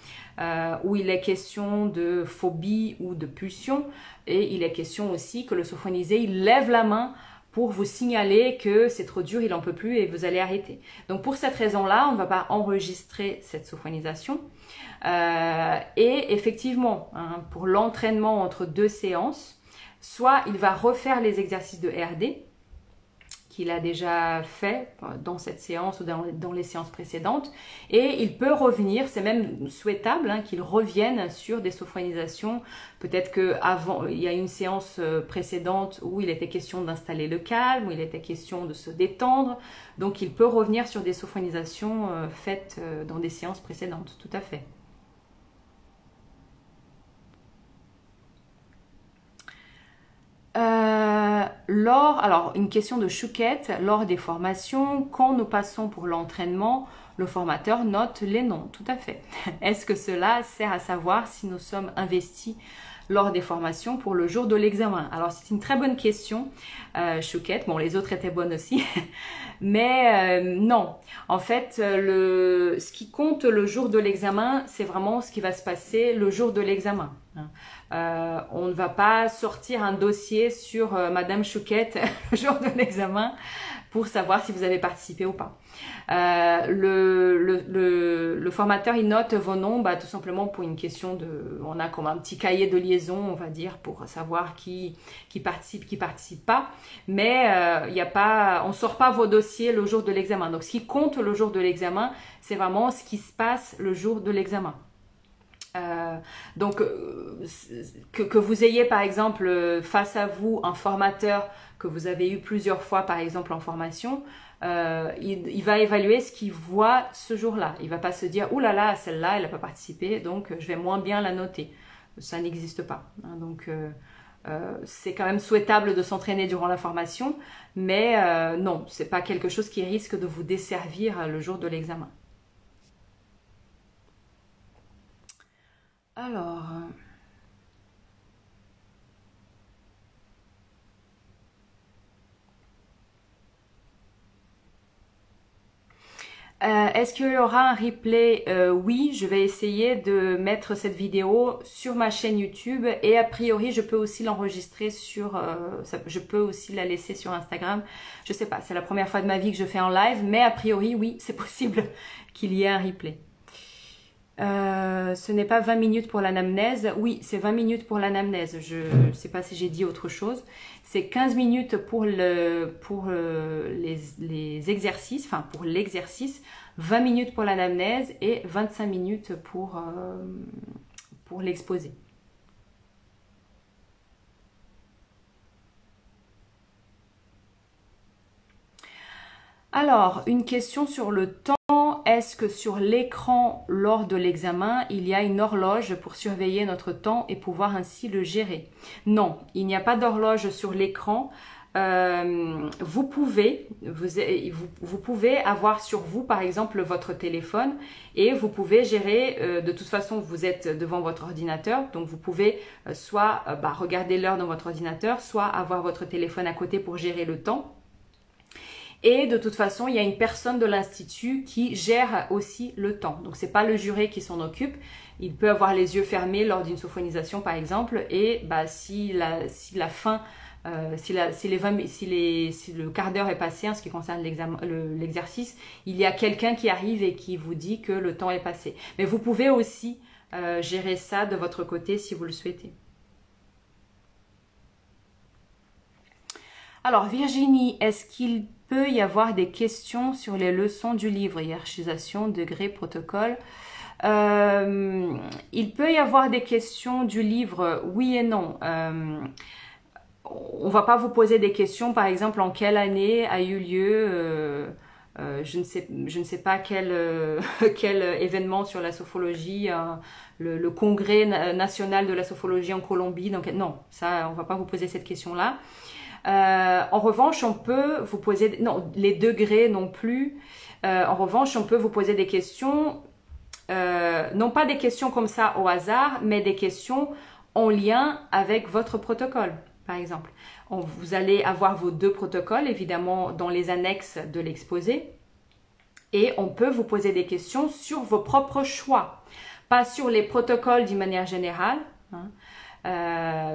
où il est question de phobie ou de pulsion, et il est question aussi que le sophonisé, il lève la main pour vous signaler que c'est trop dur, il n'en peut plus et vous allez arrêter. Donc pour cette raison-là, on ne va pas enregistrer cette sophonisation. Et effectivement, hein, pour l'entraînement entre deux séances, soit il va refaire les exercices de RD, qu'il a déjà fait dans cette séance ou dans les séances précédentes, et il peut revenir, c'est même souhaitable hein, qu'il revienne sur des sophronisations. Peut-être qu'avant, il y a une séance précédente où il était question d'installer le calme, où il était question de se détendre, donc il peut revenir sur des sophronisations faites dans des séances précédentes, tout à fait. Alors une question de Chouquette, lors des formations, quand nous passons pour l'entraînement, le formateur note les noms, tout à fait. Est-ce que cela sert à savoir si nous sommes investis lors des formations pour le jour de l'examen? Alors c'est une très bonne question, Chouquette, bon les autres étaient bonnes aussi, mais non. En fait, ce qui compte le jour de l'examen, c'est vraiment ce qui va se passer le jour de l'examen. On ne va pas sortir un dossier sur Madame Chouquette le jour de l'examen pour savoir si vous avez participé ou pas. Le formateur, il note vos noms tout simplement pour une question de... On a comme un petit cahier de liaison, on va dire, pour savoir qui participe pas. Mais on ne sort pas vos dossiers le jour de l'examen. Donc, ce qui compte le jour de l'examen, c'est vraiment ce qui se passe le jour de l'examen. Donc que vous ayez par exemple face à vous un formateur que vous avez eu plusieurs fois par exemple en formation, il va évaluer ce qu'il voit ce jour-là. Il va pas se dire ouh là là, celle-là elle n'a pas participé donc je vais moins bien la noter. Ça n'existe pas, hein, donc c'est quand même souhaitable de s'entraîner durant la formation, mais non, c'est pas quelque chose qui risque de vous desservir le jour de l'examen. Alors, est-ce qu'il y aura un replay? Oui, je vais essayer de mettre cette vidéo sur ma chaîne YouTube et a priori, je peux aussi l'enregistrer sur... je peux aussi la laisser sur Instagram. Je sais pas, c'est la première fois de ma vie que je fais en live, mais a priori, oui, c'est possible qu'il y ait un replay. Ce n'est pas 20 minutes pour l'anamnèse. Oui, c'est 20 minutes pour l'anamnèse. Je ne sais pas si j'ai dit autre chose. C'est 15 minutes pour les exercices, enfin pour l'exercice, 20 minutes pour l'anamnèse et 25 minutes pour l'exposé. Alors, une question sur le temps. Est-ce que sur l'écran, lors de l'examen, il y a une horloge pour surveiller notre temps et pouvoir ainsi le gérer? Non, il n'y a pas d'horloge sur l'écran. Vous pouvez avoir sur vous, par exemple, votre téléphone et vous pouvez gérer, de toute façon, vous êtes devant votre ordinateur, donc vous pouvez soit regarder l'heure dans votre ordinateur, soit avoir votre téléphone à côté pour gérer le temps. Et de toute façon, il y a une personne de l'institut qui gère aussi le temps. Donc, c'est pas le juré qui s'en occupe. Il peut avoir les yeux fermés lors d'une sophonisation, par exemple. Et si le quart d'heure est passé en ce qui concerne l'exercice, il y a quelqu'un qui arrive et qui vous dit que le temps est passé. Mais vous pouvez aussi gérer ça de votre côté si vous le souhaitez. Alors Virginie, est-ce qu'il peut y avoir des questions sur les leçons du livre, hiérarchisation, degré, protocole? Il peut y avoir des questions du livre, oui et non. On va pas vous poser des questions, par exemple, en quelle année a eu lieu je ne sais pas quel, quel événement sur la sophologie, le congrès national de la sophologie en Colombie. Donc non, ça, on va pas vous poser cette question-là. En revanche, on peut vous poser, non, les degrés non plus. En revanche, on peut vous poser des questions, non pas des questions comme ça au hasard, mais des questions en lien avec votre protocole, par exemple. Vous allez avoir vos 2 protocoles, évidemment, dans les annexes de l'exposé. Et on peut vous poser des questions sur vos propres choix, pas sur les protocoles d'une manière générale.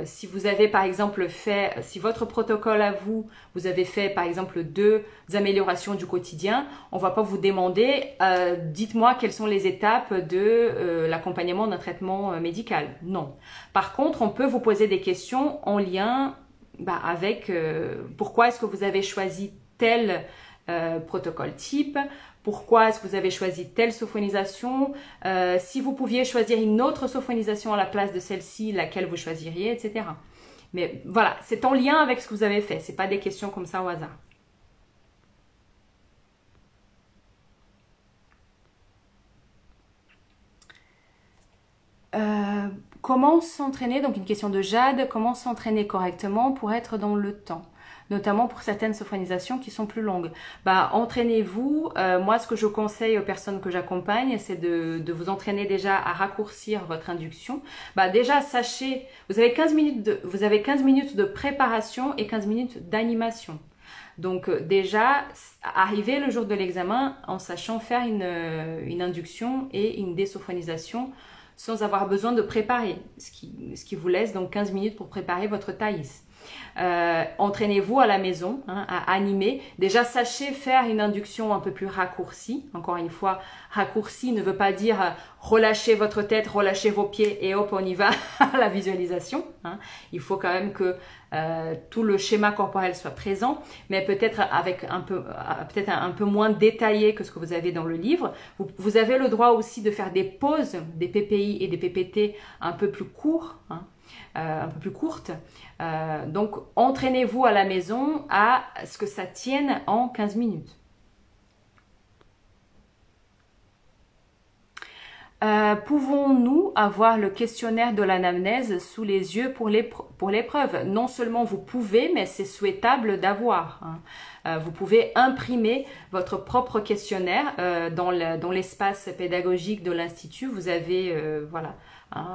Si vous avez par exemple fait, si votre protocole à vous, vous avez fait par exemple 2 améliorations du quotidien, on va pas vous demander, dites-moi quelles sont les étapes de l'accompagnement d'un traitement médical. Non. Par contre, on peut vous poser des questions en lien avec pourquoi est-ce que vous avez choisi tel protocole type, pourquoi est-ce que vous avez choisi telle sophonisation, si vous pouviez choisir une autre sophonisation à la place de celle-ci, laquelle vous choisiriez, etc. Mais voilà, c'est en lien avec ce que vous avez fait, c'est pas des questions comme ça au hasard. Comment s'entraîner, donc une question de Jade, comment s'entraîner correctement pour être dans le temps, notamment pour certaines sophonisations qui sont plus longues. Entraînez-vous. Moi, ce que je conseille aux personnes que j'accompagne, c'est de vous entraîner déjà à raccourcir votre induction. Déjà, sachez, vous avez 15 minutes de préparation et 15 minutes d'animation. Donc déjà, arriver le jour de l'examen en sachant faire une induction et une désophonisation sans avoir besoin de préparer, ce qui vous laisse donc 15 minutes pour préparer votre Thaïs. Entraînez-vous à la maison, à animer. Déjà, sachez faire une induction un peu plus raccourcie. Encore une fois, raccourci ne veut pas dire relâchez votre tête, relâchez vos pieds et hop, on y va à la visualisation. Il faut quand même que tout le schéma corporel soit présent, mais peut-être avec un peu moins détaillé que ce que vous avez dans le livre. Vous avez le droit aussi de faire des pauses, des PPI et des PPT un peu plus courts, un peu plus courtes. Donc, entraînez-vous à la maison à ce que ça tienne en 15 minutes. Pouvons-nous avoir le questionnaire de l'anamnèse sous les yeux pour l'épreuve? Non seulement vous pouvez, mais c'est souhaitable d'avoir. Vous pouvez imprimer votre propre questionnaire dans l'espace pédagogique de l'Institut. Vous avez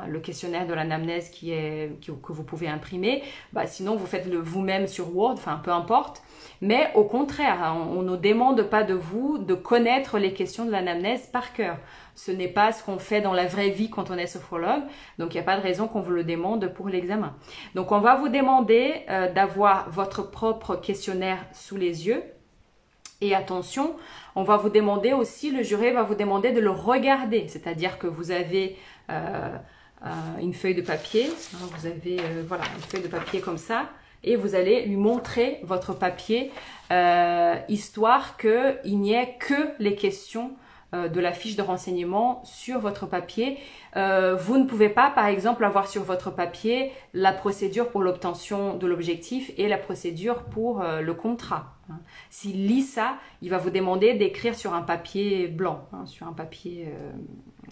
le questionnaire de l'anamnèse que vous pouvez imprimer. Sinon, vous faites vous-même sur Word, peu importe. Mais au contraire, on ne demande pas de vous de connaître les questions de l'anamnèse par cœur. Ce n'est pas ce qu'on fait dans la vraie vie quand on est sophrologue. Donc, il n'y a pas de raison qu'on vous le demande pour l'examen. Donc, on va vous demander d'avoir votre propre questionnaire sous les yeux. Et attention, on va vous demander aussi, le jury va vous demander de le regarder. C'est-à-dire que vous avez une feuille de papier. Vous avez une feuille de papier comme ça. Et vous allez lui montrer votre papier, histoire qu'il n'y ait que les questions de la fiche de renseignement sur votre papier. Vous ne pouvez pas, par exemple, avoir sur votre papier la procédure pour l'obtention de l'objectif et la procédure pour le contrat. S'il lit ça, il va vous demander d'écrire sur un papier blanc, sur un papier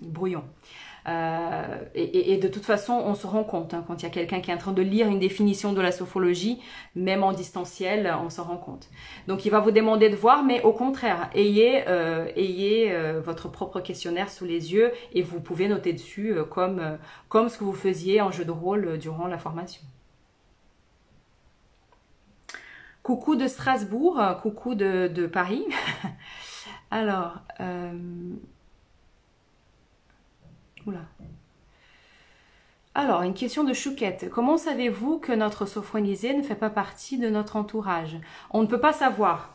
brouillon. Et de toute façon, on se rend compte quand il y a quelqu'un qui est en train de lire une définition de la sophologie, même en distanciel, on s'en rend compte. Donc, il va vous demander de voir, mais au contraire, ayez votre propre questionnaire sous les yeux et vous pouvez noter dessus comme ce que vous faisiez en jeu de rôle durant la formation. Coucou de Strasbourg, coucou de Paris. Alors... Alors, une question de Chouquette. Comment savez-vous que notre sophronisé ne fait pas partie de notre entourage? On ne peut pas savoir.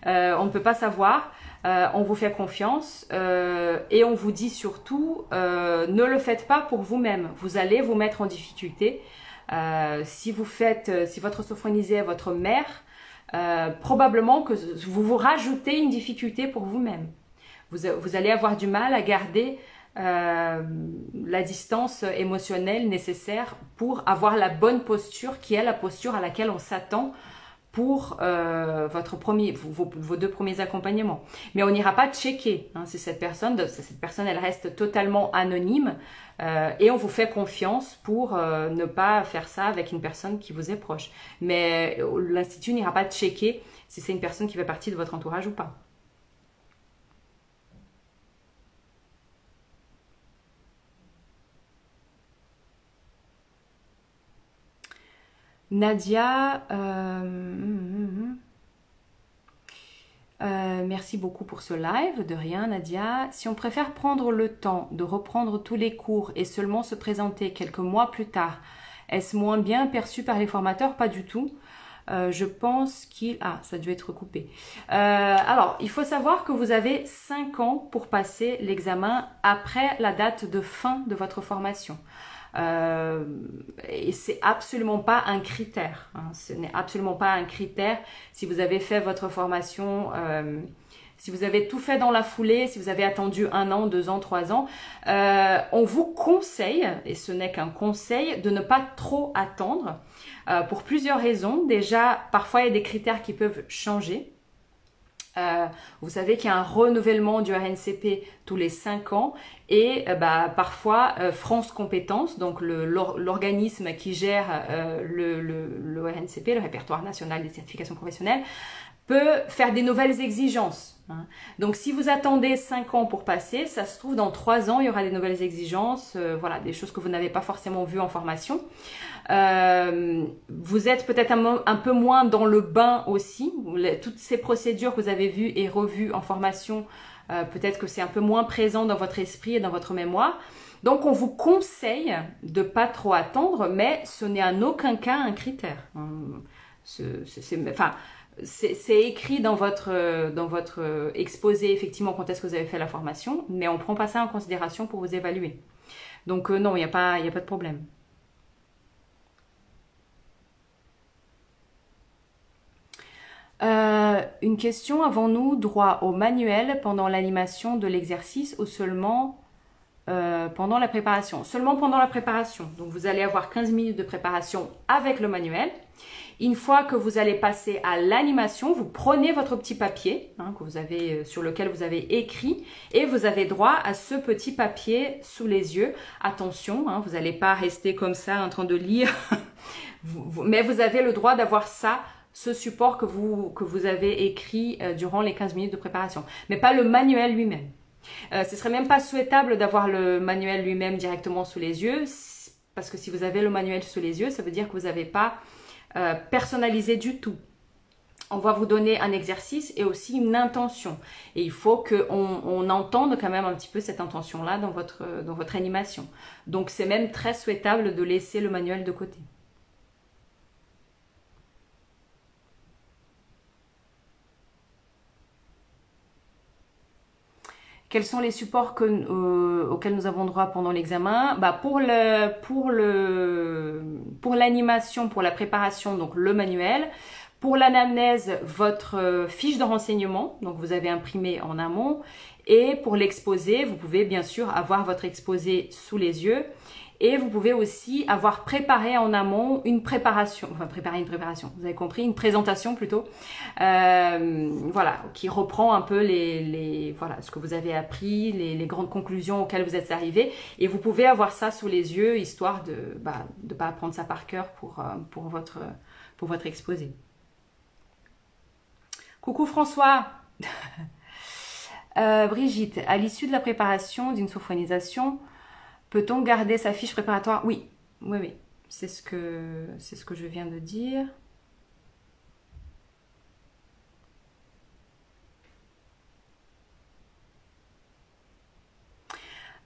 On ne peut pas savoir. On vous fait confiance et on vous dit surtout, ne le faites pas pour vous-même. Vous allez vous mettre en difficulté. Si votre sophronisé est votre mère, probablement que vous rajoutez une difficulté pour vous-même. Vous allez avoir du mal à garder la distance émotionnelle nécessaire pour avoir la bonne posture qui est la posture à laquelle on s'attend pour vos 2 premiers accompagnements. Mais on n'ira pas checker hein, si cette personne, elle reste totalement anonyme et on vous fait confiance pour ne pas faire ça avec une personne qui vous est proche. Mais l'Institut n'ira pas checker si c'est une personne qui fait partie de votre entourage ou pas. Nadia, merci beaucoup pour ce live, de rien Nadia. Si on préfère prendre le temps de reprendre tous les cours et seulement se présenter quelques mois plus tard, est-ce moins bien perçu par les formateurs? Pas du tout. Je pense qu'il... Ah, ça a dû être coupé. Alors, il faut savoir que vous avez 5 ans pour passer l'examen après la date de fin de votre formation. Et c'est absolument pas un critère. Hein. Ce n'est absolument pas un critère si vous avez fait votre formation, si vous avez tout fait dans la foulée, si vous avez attendu 1 an, 2 ans, 3 ans. On vous conseille, et ce n'est qu'un conseil, de ne pas trop attendre pour plusieurs raisons. Déjà, parfois il y a des critères qui peuvent changer. Vous savez qu'il y a un renouvellement du RNCP tous les 5 ans et parfois France Compétences, donc l'organisme qui gère le RNCP, le répertoire national des certifications professionnelles, peut faire des nouvelles exigences. Hein. Donc si vous attendez 5 ans pour passer, ça se trouve dans 3 ans il y aura des nouvelles exigences, voilà, des choses que vous n'avez pas forcément vues en formation. Vous êtes peut-être un peu moins dans le bain aussi. Toutes ces procédures que vous avez vues et revues en formation, peut-être que c'est un peu moins présent dans votre esprit et dans votre mémoire. Donc on vous conseille de pas trop attendre, mais ce n'est en aucun cas un critère. C'est écrit dans votre exposé effectivement quand est-ce que vous avez fait la formation, mais on ne prend pas ça en considération pour vous évaluer. Donc non, il n'y a pas de problème. Une question, avons-nous droit au manuel pendant l'animation de l'exercice ou seulement pendant la préparation? Seulement pendant la préparation. Donc vous allez avoir 15 minutes de préparation avec le manuel. Une fois que vous allez passer à l'animation, vous prenez votre petit papier hein, que vous avez, sur lequel vous avez écrit et vous avez droit à ce petit papier sous les yeux. Attention, hein, vous n'allez pas rester comme ça en train de lire, mais vous avez le droit d'avoir ça, ce support que vous avez écrit durant les 15 minutes de préparation, mais pas le manuel lui-même. Ce serait même pas souhaitable d'avoir le manuel lui-même directement sous les yeux, parce que si vous avez le manuel sous les yeux, ça veut dire que vous n'avez pas personnalisé du tout. On va vous donner un exercice et aussi une intention. Et il faut qu'on entende quand même un petit peu cette intention-là dans votre animation. Donc c'est même très souhaitable de laisser le manuel de côté. Quels sont les supports auxquels nous avons droit pendant l'examen? Pour l'animation, pour la préparation, donc le manuel. Pour l'anamnèse, votre fiche de renseignement, donc vous avez imprimé en amont. Et pour l'exposé, vous pouvez bien sûr avoir votre exposé sous les yeux. Et vous pouvez aussi avoir préparé en amont une préparation, enfin préparer une préparation, vous avez compris, une présentation plutôt, voilà, qui reprend un peu voilà, ce que vous avez appris, les grandes conclusions auxquelles vous êtes arrivés. Et vous pouvez avoir ça sous les yeux, histoire de ne pas apprendre ça par cœur pour votre exposé. Coucou François. Brigitte, à l'issue de la préparation d'une sophronisation, peut-on garder sa fiche préparatoire? Oui, oui, oui. C'est ce que je viens de dire.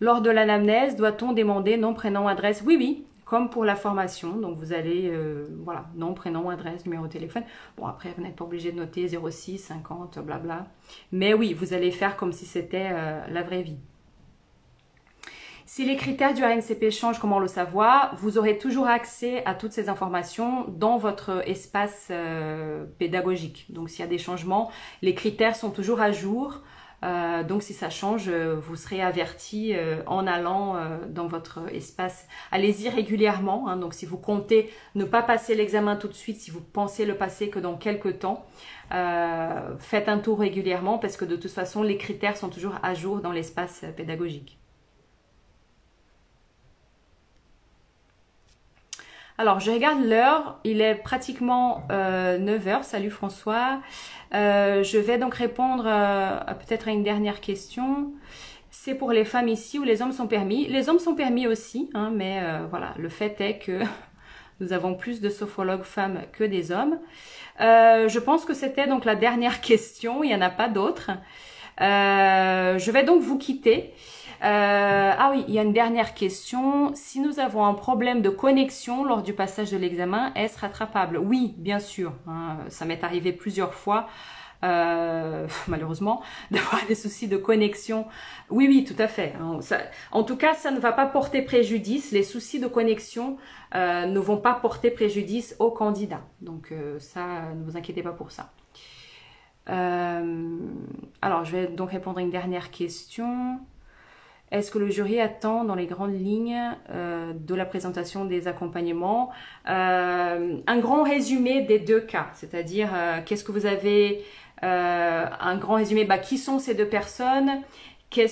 Lors de l'anamnèse, doit-on demander nom, prénom, adresse? Oui, oui, comme pour la formation. Donc vous allez, voilà, nom, prénom, adresse, numéro de téléphone. Bon, après, vous n'êtes pas obligé de noter 06, 50, blabla. Mais oui, vous allez faire comme si c'était la vraie vie. Si les critères du RNCP changent, comment le savoir? Vous aurez toujours accès à toutes ces informations dans votre espace pédagogique. Donc s'il y a des changements, les critères sont toujours à jour. Donc si ça change, vous serez averti en allant dans votre espace. Allez-y régulièrement, hein. Donc si vous comptez ne pas passer l'examen tout de suite, si vous pensez le passer que dans quelques temps, faites un tour régulièrement parce que de toute façon les critères sont toujours à jour dans l'espace pédagogique. Alors, je regarde l'heure, il est pratiquement 9 h. Salut François. Je vais donc répondre peut-être à une dernière question. C'est pour les femmes ici où les hommes sont permis. Les hommes sont permis aussi, hein, mais voilà, le fait est que nous avons plus de sophrologues femmes que des hommes. Je pense que c'était donc la dernière question, il n'y en a pas d'autres. Je vais donc vous quitter. Ah oui, il y a une dernière question. Si nous avons un problème de connexion lors du passage de l'examen, est-ce rattrapable? Oui, bien sûr. Hein, ça m'est arrivé plusieurs fois, malheureusement, d'avoir des soucis de connexion. Oui, oui, tout à fait. En tout cas, ça ne va pas porter préjudice. Les soucis de connexion ne vont pas porter préjudice au candidat. Donc ça, ne vous inquiétez pas pour ça. Alors, je vais donc répondre à une dernière question. Est-ce que le jury attend dans les grandes lignes de la présentation des accompagnements un grand résumé des deux cas, c'est-à-dire qu'est-ce que vous avez, un grand résumé, qui sont ces deux personnes, quels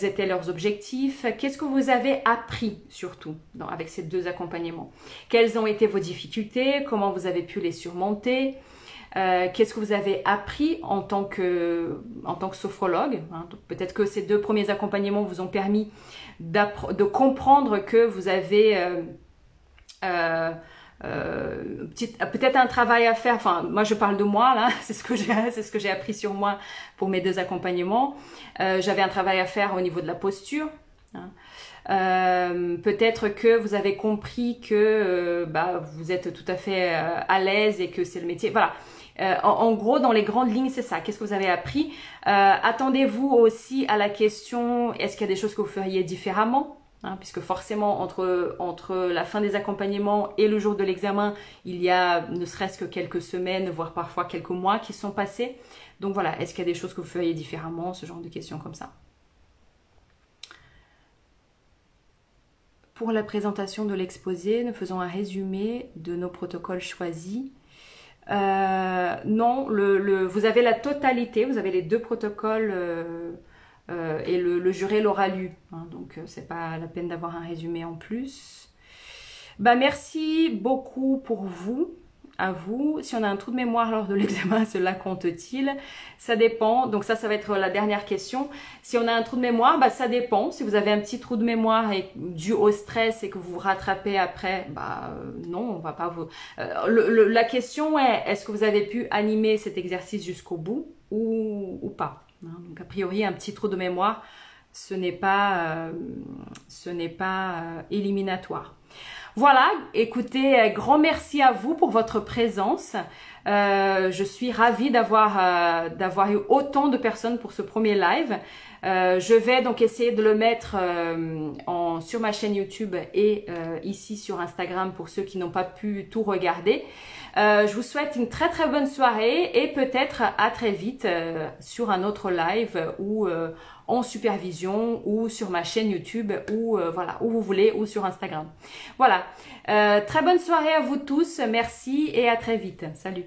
étaient leurs objectifs, qu'est-ce que vous avez appris surtout avec ces deux accompagnements, quelles ont été vos difficultés, comment vous avez pu les surmonter. Qu'est-ce que vous avez appris en tant que sophrologue, hein. Peut-être que ces deux premiers accompagnements vous ont permis de comprendre que vous avez peut-être un travail à faire. Enfin, moi je parle de moi là, c'est ce que j'ai appris sur moi pour mes deux accompagnements. J'avais un travail à faire au niveau de la posture, hein. Peut-être que vous avez compris que vous êtes tout à fait à l'aise et que c'est le métier. Voilà. En gros, dans les grandes lignes, c'est ça. Qu'est-ce que vous avez appris? Attendez-vous aussi à la question, est-ce qu'il y a des choses que vous feriez différemment, hein, puisque forcément, entre la fin des accompagnements et le jour de l'examen, il y a ne serait-ce que quelques semaines, voire parfois quelques mois qui sont passés. Donc voilà, est-ce qu'il y a des choses que vous feriez différemment? Ce genre de questions comme ça. Pour la présentation de l'exposé, nous faisons un résumé de nos protocoles choisis. Non, vous avez la totalité, vous avez les deux protocoles et le jury l'aura lu, hein, donc c'est pas la peine d'avoir un résumé en plus. Merci beaucoup pour vous. À vous. Si on a un trou de mémoire lors de l'examen, cela compte-t-il? Ça dépend. Donc ça va être la dernière question. Si on a un trou de mémoire, ça dépend. Si vous avez un petit trou de mémoire dû au stress et que vous vous rattrapez après, non, on va pas vous... la question est, est-ce que vous avez pu animer cet exercice jusqu'au bout ou pas, hein? Donc a priori, un petit trou de mémoire, ce n'est pas éliminatoire. Voilà, écoutez, grand merci à vous pour votre présence. Je suis ravie d'avoir eu autant de personnes pour ce premier live. Je vais donc essayer de le mettre sur ma chaîne YouTube et ici sur Instagram pour ceux qui n'ont pas pu tout regarder. Je vous souhaite une très très bonne soirée et peut-être à très vite sur un autre live ou en supervision ou sur ma chaîne YouTube ou voilà, où vous voulez ou sur Instagram. Voilà, très bonne soirée à vous tous, merci et à très vite. Salut.